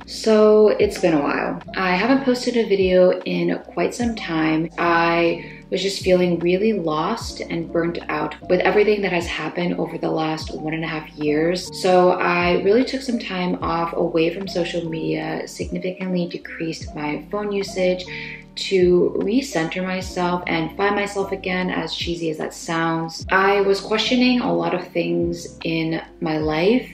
So it's been a while. I haven't posted a video in quite some time. I was just feeling really lost and burnt out with everything that has happened over the last 1.5 years. So I really took some time off away from social media, significantly decreased my phone usage to recenter myself and find myself again, as cheesy as that sounds. I was questioning a lot of things in my life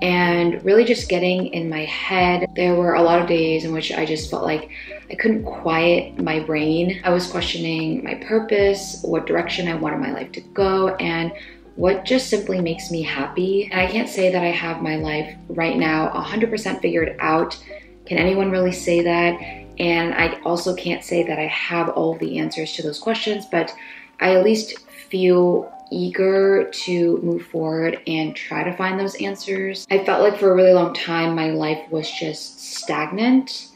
and really just getting in my head. There were a lot of days in which I just felt like I couldn't quiet my brain. I was questioning my purpose, what direction I wanted my life to go, and what just simply makes me happy. And I can't say that I have my life right now 100% figured out. Can anyone really say that? And I also can't say that I have all of the answers to those questions, but I at least feel eager to move forward and try to find those answers. I felt like for a really long time, my life was just stagnant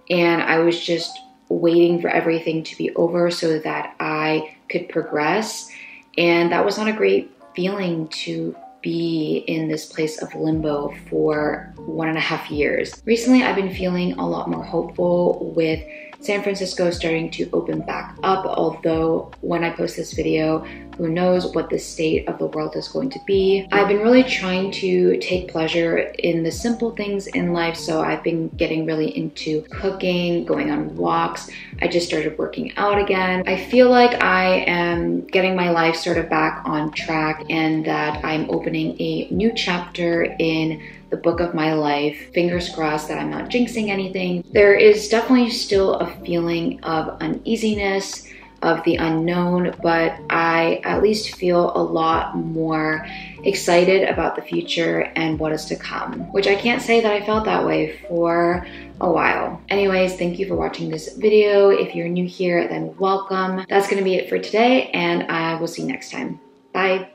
and I was just waiting for everything to be over so that I could progress. And that was not a great feeling to be in this place of limbo for 1.5 years. Recently, I've been feeling a lot more hopeful with San Francisco starting to open back up, although when I post this video, who knows what the state of the world is going to be. I've been really trying to take pleasure in the simple things in life, so I've been getting really into cooking, going on walks. I just started working out again. I feel like I am getting my life sort of back on track and that I'm opening a new chapter in the book of my life. Fingers crossed that I'm not jinxing anything. There is definitely still a feeling of uneasiness, of the unknown, but I at least feel a lot more excited about the future and what is to come, which I can't say that I felt that way for a while. Anyways, thank you for watching this video. If you're new here, then welcome. That's gonna be it for today, and I will see you next time. Bye.